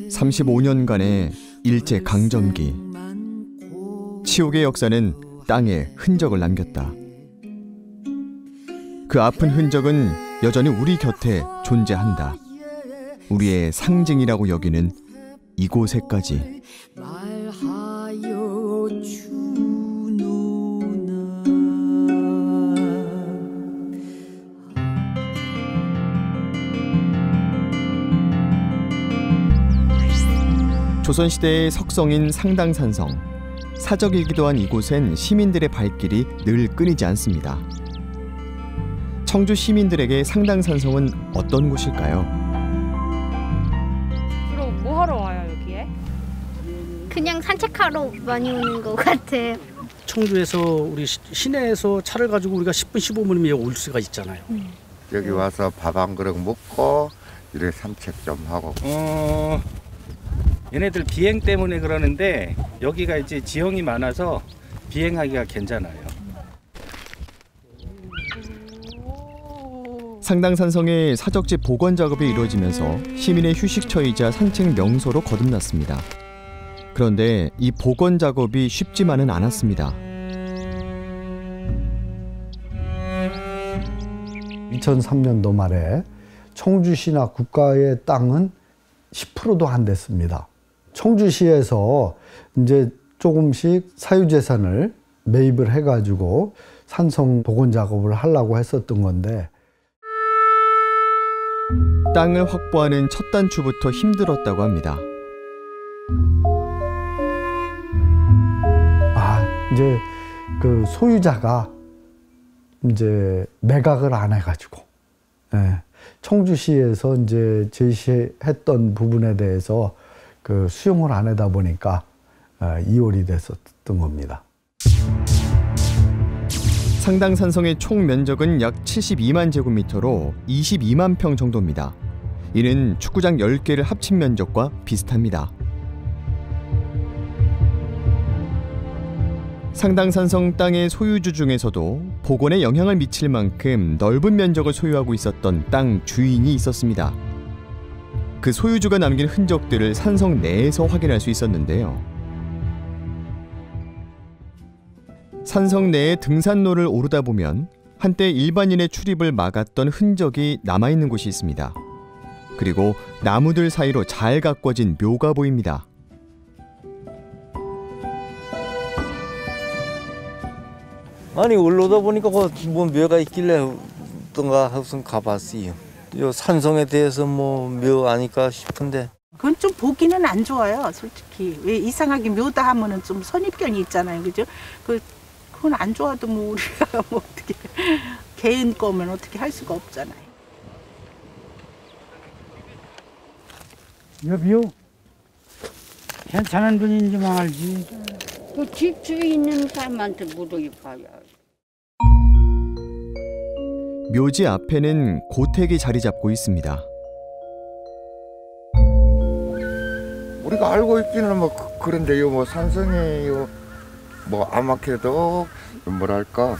(35년간의) 일제강점기. 치옥의 역사는 땅에 흔적을 남겼다. 그 아픈 흔적은 여전히 우리 곁에 존재한다. 우리의 상징이라고 여기는 이곳에까지. 조선시대의 석성인 상당산성. 사적이기도 한 이곳엔 시민들의 발길이 늘 끊이지 않습니다. 청주 시민들에게 상당산성은 어떤 곳일까요? 주로 뭐 하러 와요, 여기에? 그냥 산책하러 많이 오는 것 같아요. 청주에서 우리 시내에서 차를 가지고 우리가 10분, 15분이면 올 수가 있잖아요. 여기 와서 밥 한 그릇 먹고 이렇게 산책 좀 하고. 얘네들 비행 때문에 그러는데 여기가 이제 지형이 많아서 비행하기가 괜찮아요. 상당산성의 사적지 복원 작업이 이루어지면서 시민의 휴식처이자 산책 명소로 거듭났습니다. 그런데 이 복원 작업이 쉽지만은 않았습니다. 2003년도 말에 청주시나 국가의 땅은 10%도 안 됐습니다. 청주시에서 이제 조금씩 사유재산을 매입을 해가지고 산성 복원 작업을 하려고 했었던 건데, 땅을 확보하는 첫 단추부터 힘들었다고 합니다. 이제 그 소유자가 이제 매각을 안 해가지고, 청주시에서 이제 제시했던 부분에 대해서 그 수용을 안 하다 보니까 이월이 됐었던 겁니다. 상당산성의 총 면적은 약 72만 제곱미터로 22만 평 정도입니다. 이는 축구장 10개를 합친 면적과 비슷합니다. 상당산성 땅의 소유주 중에서도 복원에 영향을 미칠 만큼 넓은 면적을 소유하고 있었던 땅 주인이 있었습니다. 그 소유주가 남긴 흔적들을 산성 내에서 확인할 수 있었는데요. 산성 내의 등산로를 오르다 보면 한때 일반인의 출입을 막았던 흔적이 남아있는 곳이 있습니다. 그리고 나무들 사이로 잘 가꿔진 묘가 보입니다. 아니 올라오다 보니까 뭐 묘가 있길래 어떤가 하고선 가봤어요. 요 산성에 대해서 뭐 묘 아닐까 싶은데. 그건 좀 보기는 안 좋아요, 솔직히. 왜 이상하게 묘다 하면은 좀 선입견이 있잖아요, 그죠? 그건 안 좋아도 뭐 우리가 뭐 어떻게 개인 거면 어떻게 할 수가 없잖아요. 여비요? 괜찮은 분인지만 알지. 그 집 주에 있는 사람한테 물어봐야. 묘지 앞에는 고택이 자리 잡고 있습니다. 우리가 알고 있기는 뭐 그런데요, 뭐 산성이요, 뭐 아마케도 뭐랄까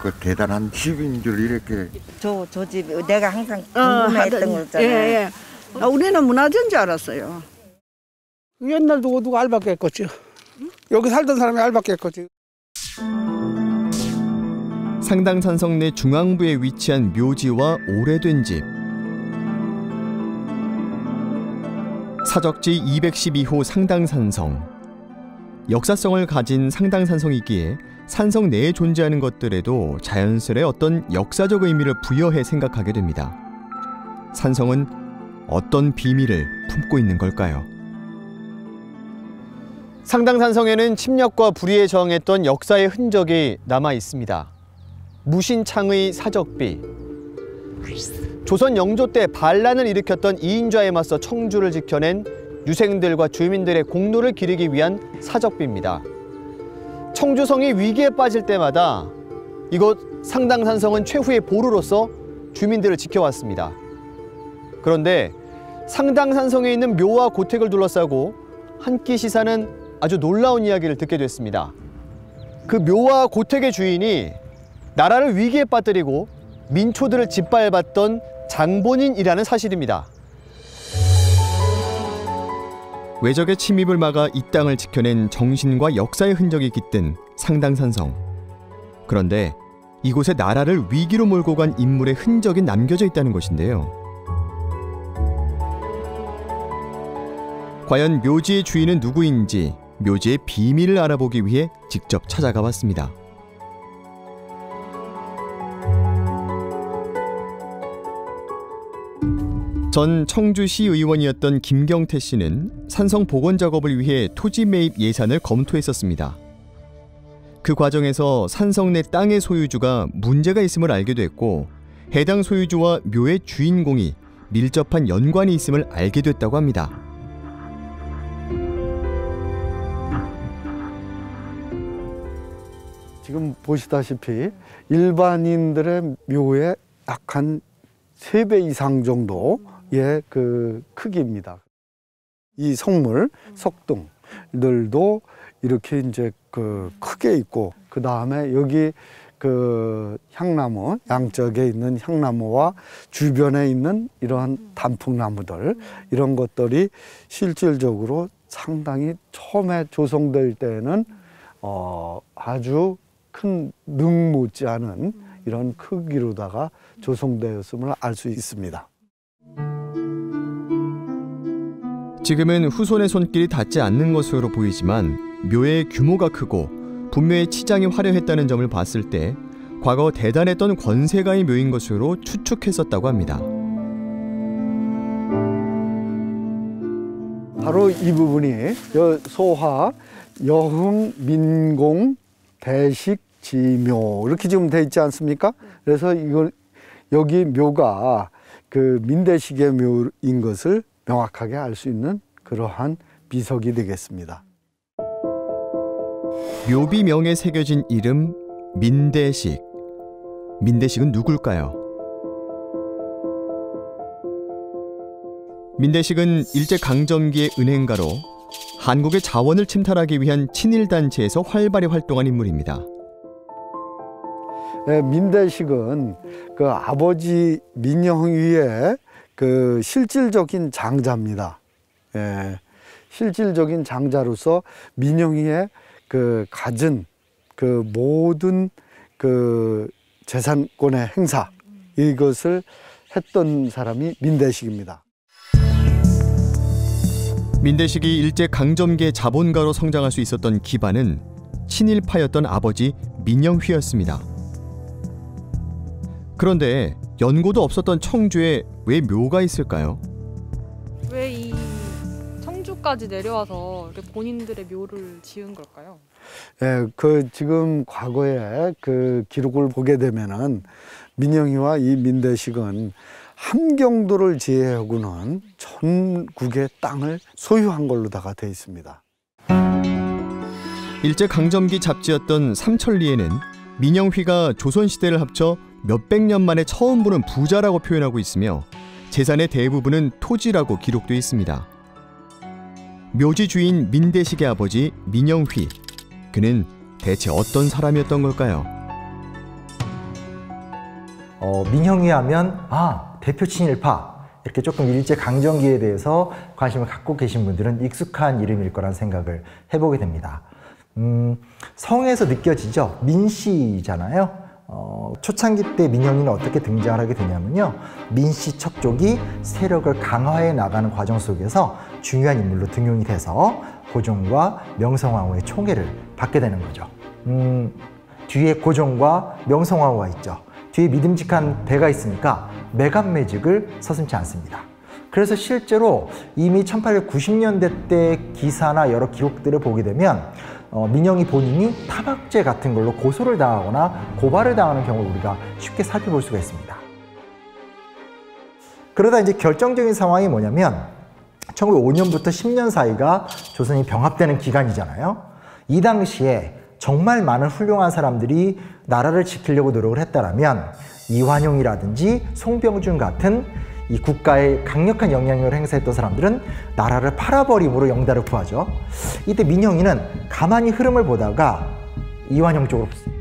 그 대단한 집인 줄 이렇게. 저 집 내가 항상 궁금했던 거잖아요. 예. 우리는 문화재인 줄 알았어요. 옛날 누가 알바했겠지. 여기 살던 사람이 알바했겠지. 상당산성 내 중앙부에 위치한 묘지와 오래된 집. 사적지 212호 상당산성. 역사성을 가진 상당산성이기에 산성 내에 존재하는 것들에도 자연스레 어떤 역사적 의미를 부여해 생각하게 됩니다. 산성은 어떤 비밀을 품고 있는 걸까요? 상당산성에는 침략과 불의에 저항했던 역사의 흔적이 남아 있습니다. 무신창의 사적비. 조선 영조 때 반란을 일으켰던 이인좌에 맞서 청주를 지켜낸 유생들과 주민들의 공로를 기리기 위한 사적비입니다. 청주성이 위기에 빠질 때마다 이곳 상당산성은 최후의 보루로서 주민들을 지켜왔습니다. 그런데 상당산성에 있는 묘와 고택을 둘러싸고 한 끼 시사는 아주 놀라운 이야기를 듣게 됐습니다. 그 묘와 고택의 주인이 나라를 위기에 빠뜨리고 민초들을 짓밟았던 장본인이라는 사실입니다. 외적의 침입을 막아 이 땅을 지켜낸 정신과 역사의 흔적이 깃든 상당산성. 그런데 이곳에 나라를 위기로 몰고 간 인물의 흔적이 남겨져 있다는 것인데요. 과연 묘지의 주인은 누구인지 묘지의 비밀을 알아보기 위해 직접 찾아가 봤습니다. 전 청주시 의원이었던 김경태 씨는 산성 복원 작업을 위해 토지 매입 예산을 검토했었습니다. 그 과정에서 산성 내 땅의 소유주가 문제가 있음을 알게 됐고 해당 소유주와 묘의 주인공이 밀접한 연관이 있음을 알게 됐다고 합니다. 지금 보시다시피 일반인들의 묘에 약 한 3배 이상 정도의 그 크기입니다. 이 성물, 석등들도 이렇게 이제 그 크게 있고, 그 다음에 여기 그 향나무, 양쪽에 있는 향나무와 주변에 있는 이러한 단풍나무들, 이런 것들이 실질적으로 상당히 처음에 조성될 때는 아주 큰 능 못지않은 이런 크기로다가 조성되었음을 알 수 있습니다. 지금은 후손의 손길이 닿지 않는 것으로 보이지만 묘의 규모가 크고 분묘의 치장이 화려했다는 점을 봤을 때 과거 대단했던 권세가의 묘인 것으로 추측했었다고 합니다. 바로 이 부분이 소화, 여흥, 민공, 대식, 지묘 이렇게 지금 돼 있지 않습니까? 그래서 이걸 여기 묘가 그 민대식의 묘인 것을 명확하게 알 수 있는 그러한 비석이 되겠습니다. 묘비명에 새겨진 이름 민대식. 민대식은 누굴까요? 민대식은 일제강점기의 은행가로 한국의 자원을 침탈하기 위한 친일단체에서 활발히 활동한 인물입니다. 민대식은 그 아버지 민영휘의 그 실질적인 장자입니다. 실질적인 장자로서 민영휘의 그 가진 그 모든 그 재산권의 행사 이것을 했던 사람이 민대식입니다. 민대식이 일제강점기의 자본가로 성장할 수 있었던 기반은 친일파였던 아버지 민영휘였습니다. 그런데 연고도 없었던 청주에 왜 묘가 있을까요? 왜 이 청주까지 내려와서 이렇게 본인들의 묘를 지은 걸까요? 그 지금 과거에 그 기록을 보게 되면은 민영휘와 이 민대식은 함경도를 제외하고는 전국의 땅을 소유한 걸로다가 되어 있습니다. 일제강점기 잡지였던 삼천리에는 민영휘가 조선시대를 합쳐 몇백 년 만에 처음 보는 부자라고 표현하고 있으며 재산의 대부분은 토지라고 기록되어 있습니다. 묘지 주인 민대식의 아버지 민영휘, 그는 대체 어떤 사람이었던 걸까요? 민영휘 하면 대표 친일파, 이렇게 조금 일제강점기에 대해서 관심을 갖고 계신 분들은 익숙한 이름일 거란 생각을 해보게 됩니다. 성에서 느껴지죠? 민씨잖아요. 초창기 때 민영휘는 어떻게 등장을 하게 되냐면요, 민씨 척족이 세력을 강화해 나가는 과정 속에서 중요한 인물로 등용이 돼서 고종과 명성황후의 총애를 받게 되는 거죠. 뒤에 고종과 명성황후가 있죠. 뒤에 믿음직한 배가 있으니까 매간매직을 서슴지 않습니다. 그래서 실제로 이미 1890년대 때 기사나 여러 기록들을 보게 되면 민영휘 본인이 타박죄 같은 걸로 고소를 당하거나 고발을 당하는 경우를 우리가 쉽게 살펴볼 수가 있습니다. 그러다 이제 결정적인 상황이 뭐냐면 1905년부터 10년 사이가 조선이 병합되는 기간이잖아요. 이 당시에 정말 많은 훌륭한 사람들이 나라를 지키려고 노력을 했다라면 이완용이라든지 송병준 같은 이 국가에 강력한 영향력을 행사했던 사람들은 나라를 팔아버림으로 영달을 구하죠. 이때 민영휘는 가만히 흐름을 보다가 이완용 쪽으로 붙습니다.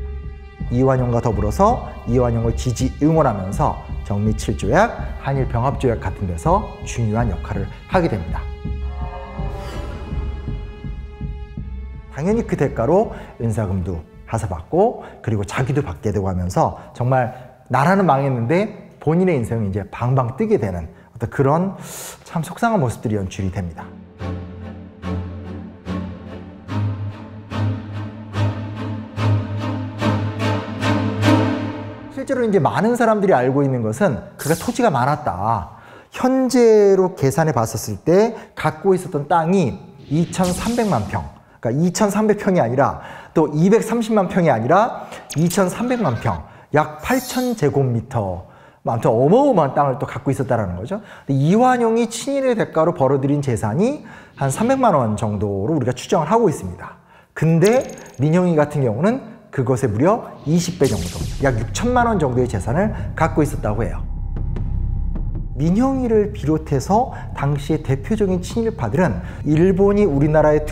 이완용과 더불어서 이완용을 지지 응원하면서 정미 7조약, 한일 병합조약 같은 데서 중요한 역할을 하게 됩니다. 당연히 그 대가로 은사금도 하사받고 그리고 자기도 받게 되고 하면서 정말 나라는 망했는데 본인의 인생은 이제 방방 뜨게 되는 어떤 그런 참 속상한 모습들이 연출이 됩니다. 실제로 이제 많은 사람들이 알고 있는 것은 그가 토지가 많았다. 현재로 계산해 봤었을 때 갖고 있었던 땅이 2,300만 평. 그러니까 2,300평이 아니라 또 230만 평이 아니라 2,300만 평. 약 8,000제곱미터. 아무튼 어마어마한 땅을 또 갖고 있었다는 거죠. 이완용이 친일의 대가로 벌어들인 재산이 한 300만 원 정도로 우리가 추정을 하고 있습니다. 근데 민형이 같은 경우는 그것의 무려 20배 정도, 약 6천만 원 정도의 재산을 갖고 있었다고 해요. 민형이를 비롯해서 당시의 대표적인 친일파들은 일본이 우리나라에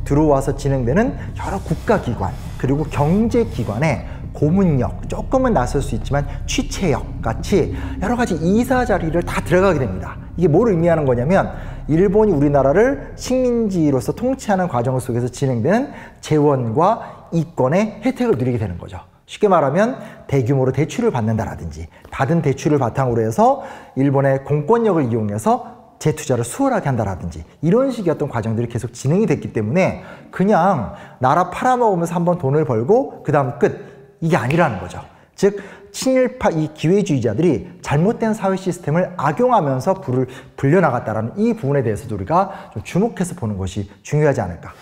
들어와서 진행되는 여러 국가기관 그리고 경제기관의 고문역, 조금은 낯설 수 있지만 취체역 같이 여러 가지 이사 자리를 다 들어가게 됩니다. 이게 뭘 의미하는 거냐면 일본이 우리나라를 식민지로서 통치하는 과정 속에서 진행되는 재원과 이권의 혜택을 누리게 되는 거죠. 쉽게 말하면 대규모로 대출을 받는다라든지 받은 대출을 바탕으로 해서 일본의 공권력을 이용해서 재투자를 수월하게 한다라든지 이런 식의 어떤 과정들이 계속 진행이 됐기 때문에 그냥 나라 팔아먹으면서 한번 돈을 벌고 그 다음 끝, 이게 아니라는 거죠. 즉 친일파 이 기회주의자들이 잘못된 사회 시스템을 악용하면서 불을 불려나갔다는 이 부분에 대해서도 우리가 좀 주목해서 보는 것이 중요하지 않을까.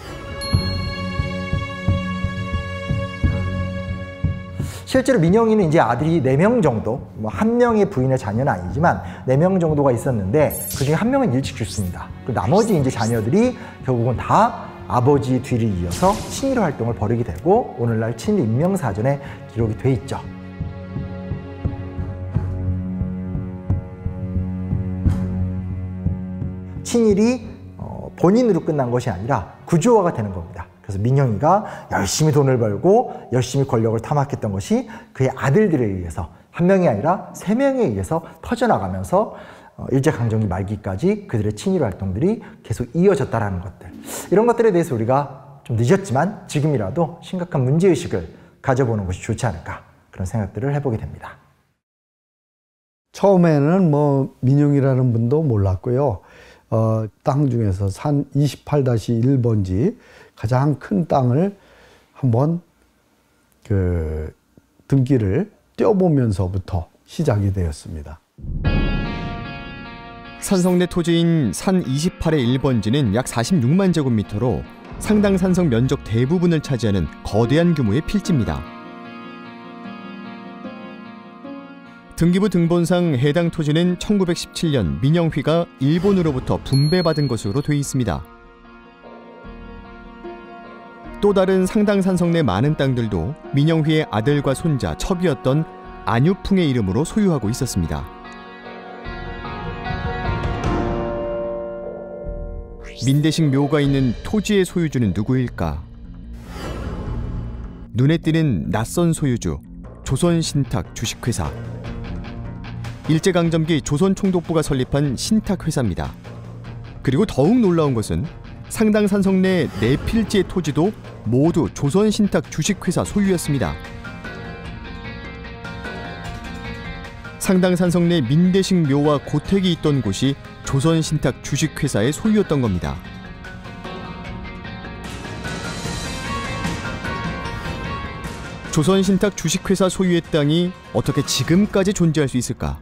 실제로 민형이는 이제 아들이 4명 정도, 뭐 1명의 부인의 자녀는 아니지만 4명 정도가 있었는데 그중에 1명은 일찍 죽습니다. 나머지 이제 자녀들이 결국은 다 아버지 뒤를 이어서 친일 활동을 벌이게 되고 오늘날 친일 인명사전에 기록이 돼 있죠. 친일이 본인으로 끝난 것이 아니라 구조화가 되는 겁니다. 그래서 민형이가 열심히 돈을 벌고 열심히 권력을 탐악했던 것이 그의 아들들에 의해서 1명이 아니라 3명에 의해서 퍼져나가면서 일제강점기 말기까지 그들의 친일 활동들이 계속 이어졌다는 것들. 이런 것들에 대해서 우리가 좀 늦었지만 지금이라도 심각한 문제의식을 가져보는 것이 좋지 않을까 그런 생각들을 해보게 됩니다. 처음에는 뭐 민형이라는 분도 몰랐고요. 땅 중에서 산 28-1번지 가장 큰 땅을 한번 그 등기를 떼어보면서부터 시작이 되었습니다. 산성 내 토지인 산 28의 1번지는 약 46만 제곱미터로 상당 산성 면적 대부분을 차지하는 거대한 규모의 필지입니다. 등기부 등본상 해당 토지는 1917년 민형휘가 일본으로부터 분배받은 것으로 돼 있습니다. 또 다른 상당 산성 내 많은 땅들도 민형휘의 아들과 손자 첩이었던 안유풍의 이름으로 소유하고 있었습니다. 민대식 묘가 있는 토지의 소유주는 누구일까? 눈에 띄는 낯선 소유주, 조선신탁 주식회사. 일제강점기 조선총독부가 설립한 신탁회사입니다. 그리고 더욱 놀라운 것은 상당 산성 내 4필지의 토지도 모두 조선신탁 주식회사 소유였습니다. 상당 산성 내 민대식 묘와 고택이 있던 곳이 조선신탁 주식회사의 소유였던 겁니다. 조선신탁 주식회사 소유의 땅이 어떻게 지금까지 존재할 수 있을까?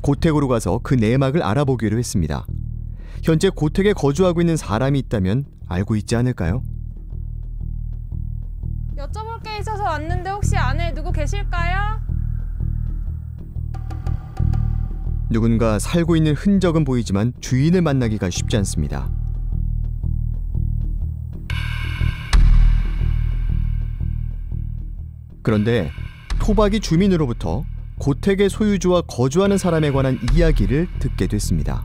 고택으로 가서 그 내막을 알아보기로 했습니다. 현재 고택에 거주하고 있는 사람이 있다면 알고 있지 않을까요? 여쭤볼 게 있어서 왔는데 혹시 안에 누구 계실까요? 누군가 살고 있는 흔적은 보이지만 주인을 만나기가 쉽지 않습니다. 그런데 토박이 주민으로부터 고택의 소유주와 거주하는 사람에 관한 이야기를 듣게 됐습니다.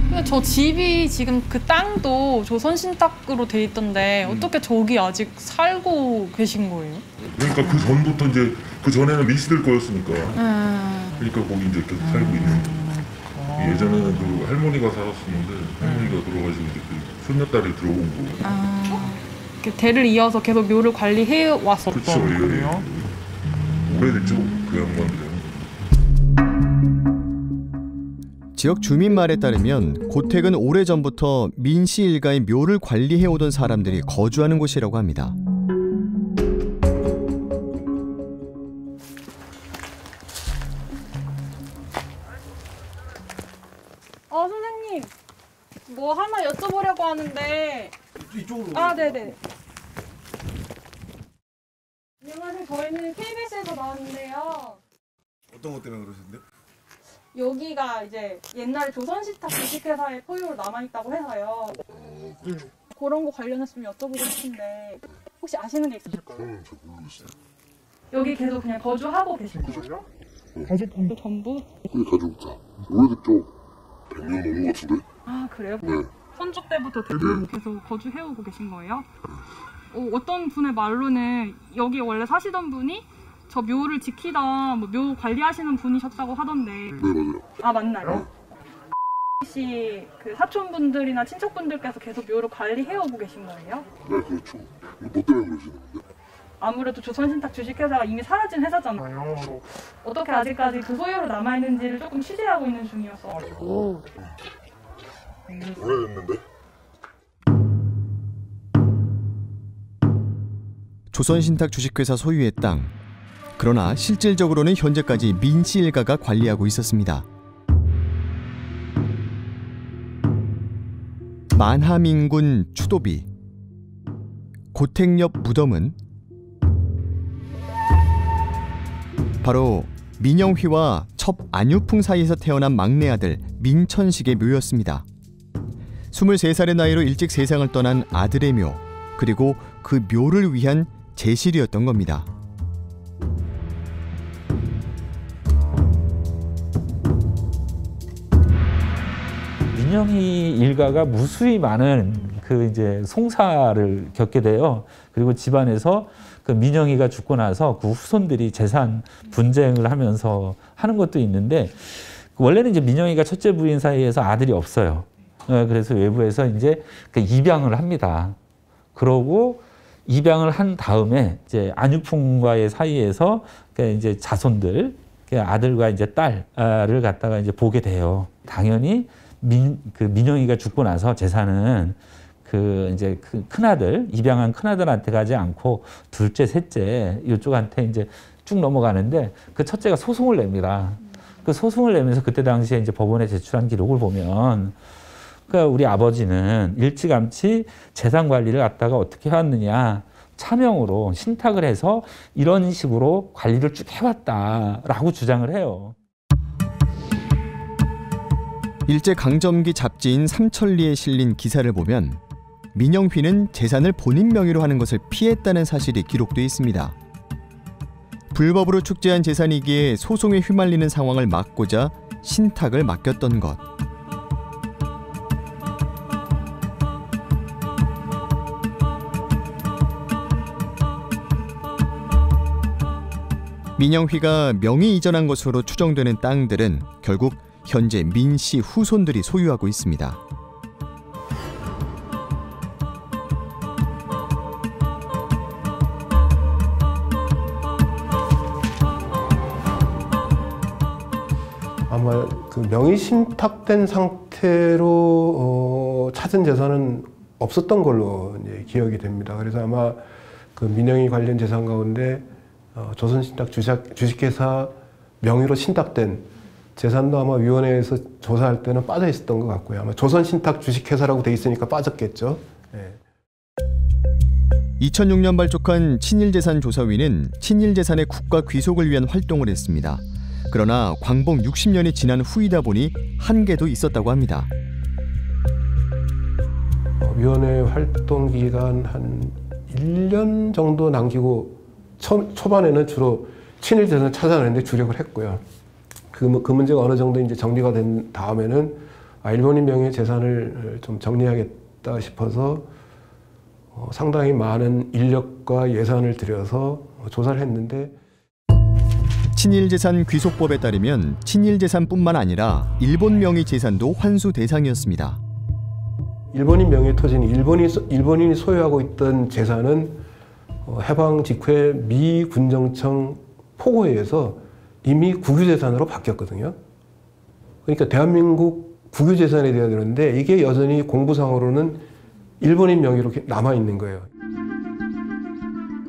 근데 저 집이 지금 그 땅도 조선신탁으로 돼 있던데 어떻게 저기 아직 살고 계신 거예요? 그러니까 그 전부터 이제 그 전에는 리시들 거였으니까. 그러니까 거기 이제 계속 살고 있는. 예전에는 그 할머니가 살았었는데 할머니가 돌아가시고 이제 그 손녀딸이 들어온 거. 이렇게 대를 이어서 계속 묘를 관리해 왔었던 그렇죠. 거예요. 오래됐죠. 그 양반들은. 지역 주민 말에 따르면 고택은 오래전부터 민씨 일가의 묘를 관리해오던 사람들이 거주하는 곳이라고 합니다. 선생님, 뭐 하나 여쭤보려고 하는데. 이쪽으로. 아, 네네. 안녕하세요. 저희는 KBS에서 나왔는데요. 어떤 것 때문에 그러셨는데요? 여기가 이제 옛날에 조선시탁 주식회사의 포유로 남아있다고 해서요. 그런 거 관련해서 좀 여쭤보고 싶은데 혹시 아시는 게 있으실까요? 저는 잘 모르겠어요. 여기 계속 그냥 거주하고 계신 거예요? 가족 전부? 네, 가족 다. 오래됐죠. 100년 넘은 것 같은데? 아, 그래요? 네. 선조 때부터 대부분 계속 거주해오고 계신 거예요? 어떤 분의 말로는 여기 원래 사시던 분이 저 묘를 지키던 묘 관리하시는 분이셨다고 하던데. 네, 맞아요. 아, 맞나요? 혹시 그 사촌분들이나 친척분들께서 계속 묘를 관리해오고 계신 거예요? 네, 그렇죠. 뭐 때문에 그러시는 건데? 아무래도 조선신탁 주식회사가 이미 사라진 회사잖아요. 어떻게 아직까지 그 소유로 남아있는지를 조금 취재하고 있는 중이었어가지고. 오래됐는데? 조선신탁 주식회사 소유의 땅. 그러나 실질적으로는 현재까지 민씨 일가가 관리하고 있었습니다. 만하민군 추도비. 고택 옆 무덤은 바로 민영휘와 첩 안유풍 사이에서 태어난 막내 아들 민천식의 묘였습니다. 23살의 나이로 일찍 세상을 떠난 아들의 묘, 그리고 그 묘를 위한 제실이었던 겁니다. 민영희 일가가 무수히 많은 그 이제 송사를 겪게 돼요. 그리고 집안에서 그 민영희가 죽고 나서 그 후손들이 재산 분쟁을 하면서 하는 것도 있는데, 원래는 이제 민영희가 첫째 부인 사이에서 아들이 없어요. 그래서 외부에서 이제 그 입양을 합니다. 그러고 입양을 한 다음에 이제 안유풍과의 사이에서 이제 자손들, 아들과 이제 딸을 갖다가 이제 보게 돼요. 당연히 민영희가 죽고 나서 재산은 이제 그 큰아들, 입양한 큰아들한테 가지 않고 둘째, 셋째 이쪽한테 이제 쭉 넘어가는데, 그 첫째가 소송을 냅니다. 그 소송을 내면서 그때 당시에 이제 법원에 제출한 기록을 보면, 그러니까 우리 아버지는 일찌감치 재산 관리를 갖다가 어떻게 해왔느냐, 차명으로 신탁을 해서 이런 식으로 관리를 쭉 해왔다라고 주장을 해요. 일제강점기 잡지인 삼천리에 실린 기사를 보면 민영휘는 재산을 본인 명의로 하는 것을 피했다는 사실이 기록돼 있습니다. 불법으로 축제한 재산이기에 소송에 휘말리는 상황을 막고자 신탁을 맡겼던 것. 민영휘가 명의 이전한 것으로 추정되는 땅들은 결국 현재 민씨 후손들이 소유하고 있습니다. 아마 그 명의 신탁된 상태로 찾은 재산은 없었던 걸로 이제 기억이 됩니다. 그래서 아마 그 민영희 관련 재산 가운데 조선신탁 주식회사 명의로 신탁된 재산도 아마 위원회에서 조사할 때는 빠져 있었던 것 같고요. 아마 조선신탁 주식회사라고 돼 있으니까 빠졌겠죠. 네. 2006년 발족한 친일재산조사위는 친일재산의 국가 귀속을 위한 활동을 했습니다. 그러나 광복 60년이 지난 후이다 보니 한계도 있었다고 합니다. 위원회 활동 기간 한 1년 정도 남기고 초반에는 주로 친일재산을 찾아내는데 주력을 했고요. 그 문제가 어느 정도 이제 정리가 된 다음에는 일본인 명의 재산을 좀 정리하겠다 싶어서 상당히 많은 인력과 예산을 들여서 조사를 했는데, 친일재산 귀속법에 따르면 친일재산뿐만 아니라 일본 명의 재산도 환수 대상이었습니다. 일본인 명의 토지는 일본인이 소유하고 있던 재산은 해방 직후에 미 군정청 포고회에서 이미 국유재산으로 바뀌었거든요. 그러니까 대한민국 국유재산이 되어야 되는데 이게 여전히 공부상으로는 일본인 명의로 남아있는 거예요.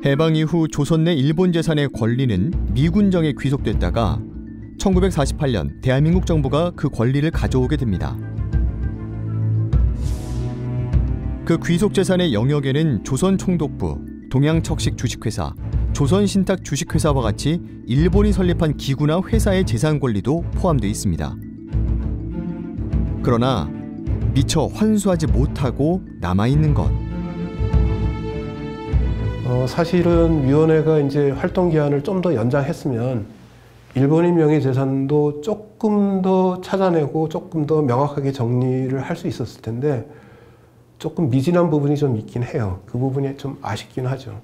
해방 이후 조선 내 일본 재산의 권리는 미군정에 귀속됐다가 1948년 대한민국 정부가 그 권리를 가져오게 됩니다. 그 귀속 재산의 영역에는 조선총독부, 동양척식 주식회사, 조선신탁 주식회사와 같이 일본이 설립한 기구나 회사의 재산 권리도 포함되어 있습니다. 그러나 미처 환수하지 못하고 남아있는 것. 사실은 위원회가 이제 활동 기한을 좀 더 연장했으면 일본인 명의 재산도 조금 더 찾아내고 조금 더 명확하게 정리를 할 수 있었을 텐데 조금 미진한 부분이 좀 있긴 해요. 그 부분이 좀 아쉽긴 하죠.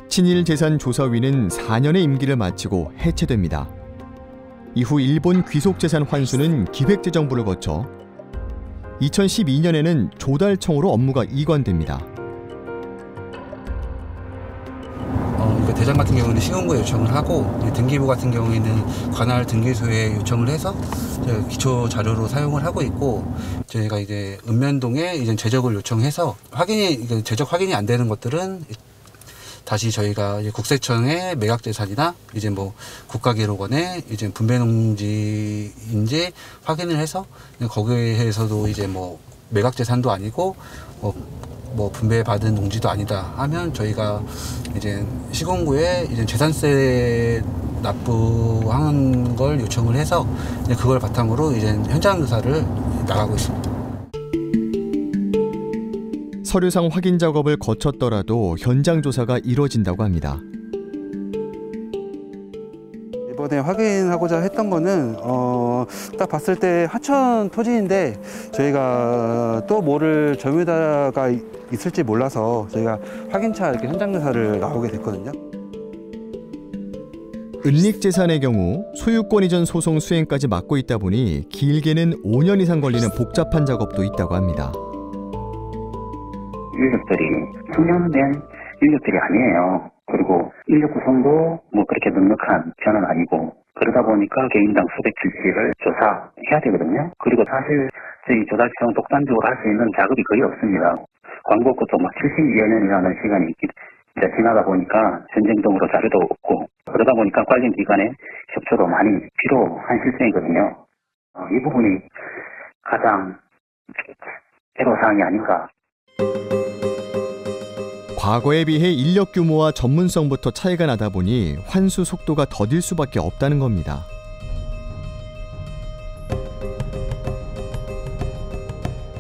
친일재산조사위는 4년의 임기를 마치고 해체됩니다. 이후 일본 귀속재산 환수는 기획재정부를 거쳐 2012년에는 조달청으로 업무가 이관됩니다. 대장 같은 경우는 시군구에 요청을 하고 등기부 같은 경우에는 관할 등기소에 요청을 해서 기초 자료로 사용을 하고 있고 저희가 이제 읍면동에 이제 제적을 요청해서 제적 확인이 안 되는 것들은 다시 저희가 이제 국세청의 매각재산이나 이제 뭐 국가기록원에 이제 분배농지인지 확인을 해서 거기에서도 이제 뭐 매각재산도 아니고 뭐 분배받은 농지도 아니다 하면 저희가 이제 시군구에 이제 재산세 납부한 걸 요청을 해서 이제 그걸 바탕으로 이제 현장 조사를 나가고 있습니다. 서류상 확인 작업을 거쳤더라도 현장 조사가 이뤄진다고 합니다. 이번에 확인하고자 했던 거는 딱 봤을 때 하천 토지인데 저희가 또 모를 점유자가 있을지 몰라서 저희가 확인차 이렇게 현장 조사를 나오게 됐거든요. 은닉재산의 경우 소유권 이전 소송 수행까지 맡고 있다 보니 길게는 5년 이상 걸리는 복잡한 작업도 있다고 합니다. 인력들이 숙련된 인력들이 아니에요. 그리고 인력 구성도 뭐 그렇게 넉넉한 편은 아니고 그러다 보니까 개인당 수백 필지를 조사해야 되거든요. 그리고 사실 저희 조달청 독단적으로 할 수 있는 작업이 거의 없습니다. 광고 것도 막 70여 년이라는 시간이 이제 지나다 보니까 전쟁동으로 자료도 없고 그러다 보니까 관련 기관의 협조도 많이 필요한 실정이거든요. 이 부분이 가장 애로사항이 아닌가. 과거에 비해 인력 규모와 전문성부터 차이가 나다 보니 환수 속도가 더딜 수밖에 없다는 겁니다.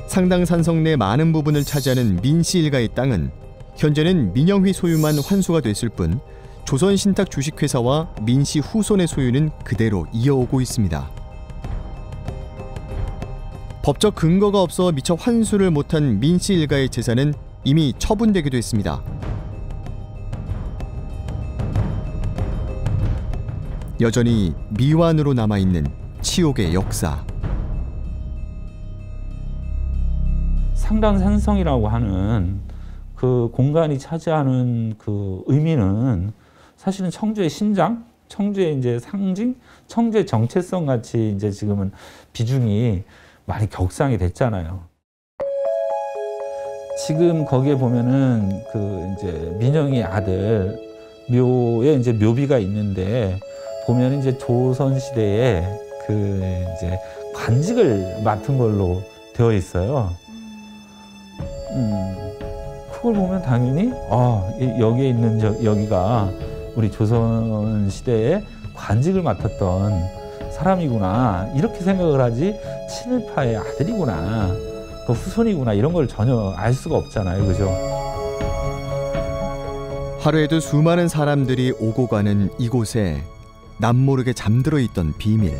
상당 산성 내 많은 부분을 차지하는 민씨 일가의 땅은 현재는 민영휘 소유만 환수가 됐을 뿐 조선신탁 주식회사와 민씨 후손의 소유는 그대로 이어오고 있습니다. 법적 근거가 없어 미처 환수를 못한 민씨 일가의 재산은 이미 처분되기도 했습니다. 여전히 미완으로 남아있는 치욕의 역사. 상당 산성이라고 하는 그 공간이 차지하는 그 의미는 사실은 청주의 신장, 청주의 이제 상징, 청주의 정체성 같이 이제 지금은 비중이 많이 격상이 됐잖아요. 지금 거기에 보면은 그 이제 민영이 아들 묘에 이제 묘비가 있는데 보면 이제 조선 시대에 그 이제 관직을 맡은 걸로 되어 있어요. 그걸 보면 당연히 여기에 있는 여기가 우리 조선 시대에 관직을 맡았던 사람이구나 이렇게 생각을 하지 친일파의 아들이구나 그 후손이구나 이런 걸 전혀 알 수가 없잖아요, 그죠? 하루에도 수많은 사람들이 오고 가는 이곳에 남모르게 잠들어 있던 비밀.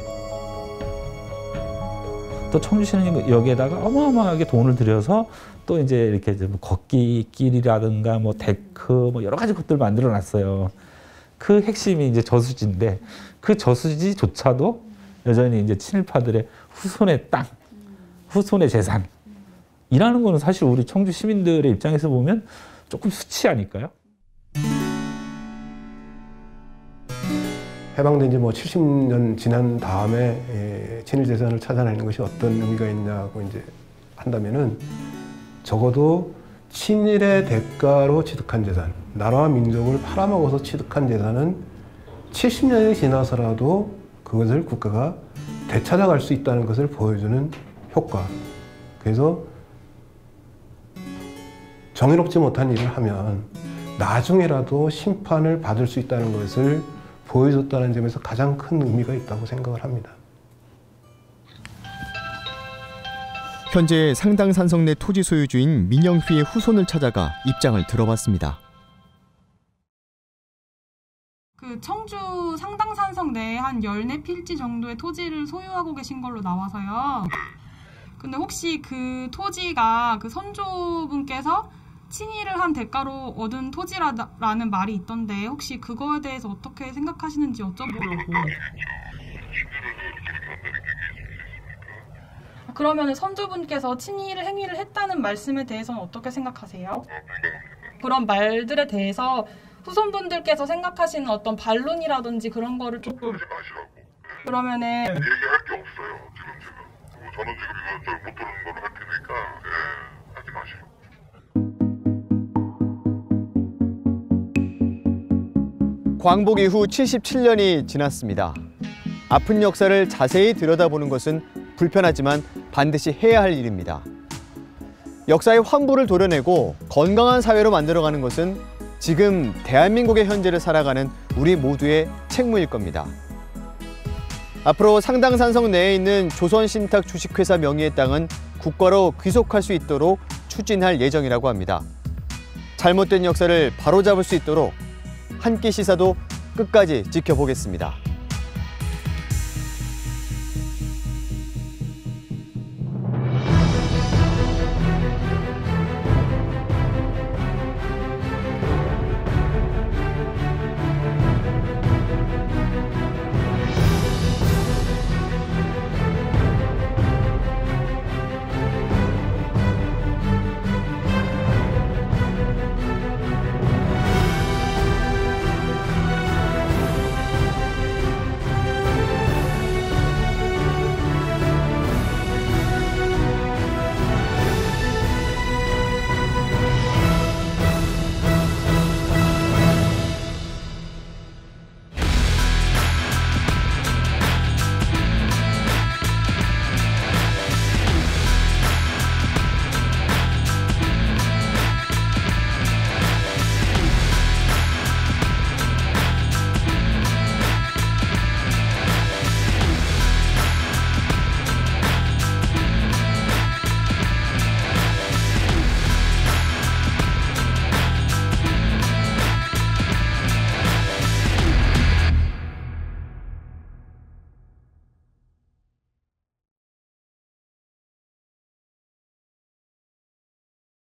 또 청주시는 여기에다가 어마어마하게 돈을 들여서 또 이제 이렇게 뭐 걷기 길이라든가 뭐 데크 뭐 여러 가지 것들 만들어 놨어요. 그 핵심이 이제 저수지인데 그 저수지조차도 여전히 이제 친일파들의 후손의 땅, 후손의 재산이라는 거는 사실 우리 청주 시민들의 입장에서 보면 조금 수치 아닐까요? 해방된 지 뭐 70년 지난 다음에 친일 재산을 찾아내는 것이 어떤 의미가 있냐고 이제 한다면은 적어도 친일의 대가로 취득한 재산, 나라와 민족을 팔아먹어서 취득한 재산은 70년이 지나서라도 그것을 국가가 되찾아갈 수 있다는 것을 보여주는 효과. 그래서 정의롭지 못한 일을 하면 나중에라도 심판을 받을 수 있다는 것을 보여줬다는 점에서 가장 큰 의미가 있다고 생각을 합니다. 현재 상당산성 내 토지 소유주인 민영휘의 후손을 찾아가 입장을 들어봤습니다. 그 청주 상당산성 내에 한 14필지 정도의 토지를 소유하고 계신 걸로 나와서요. 근데 혹시 그 토지가 그 선조분께서 친일을 한 대가로 얻은 토지라는 말이 있던데 혹시 그거에 대해서 어떻게 생각하시는지 여쭤보려고. 그러면 선조분께서 친일 행위를 했다는 말씀에 대해서는 어떻게 생각하세요? 그런 말들에 대해서 후손분들께서 생각하시는 어떤 반론이라든지 그런 거를 조금 그러면은 얘기할 게 없어요. 지금 저는 지금 이거 잘 못 들은 걸 할 테니까 하지 마시고. 광복 이후 77년이 지났습니다. 아픈 역사를 자세히 들여다보는 것은 불편하지만 반드시 해야 할 일입니다. 역사의 환부를 도려내고 건강한 사회로 만들어가는 것은 지금 대한민국의 현재를 살아가는 우리 모두의 책무일 겁니다. 앞으로 상당산성 내에 있는 조선신탁 주식회사 명의의 땅은 국가로 귀속할 수 있도록 추진할 예정이라고 합니다. 잘못된 역사를 바로잡을 수 있도록 한 끼 시사도 끝까지 지켜보겠습니다.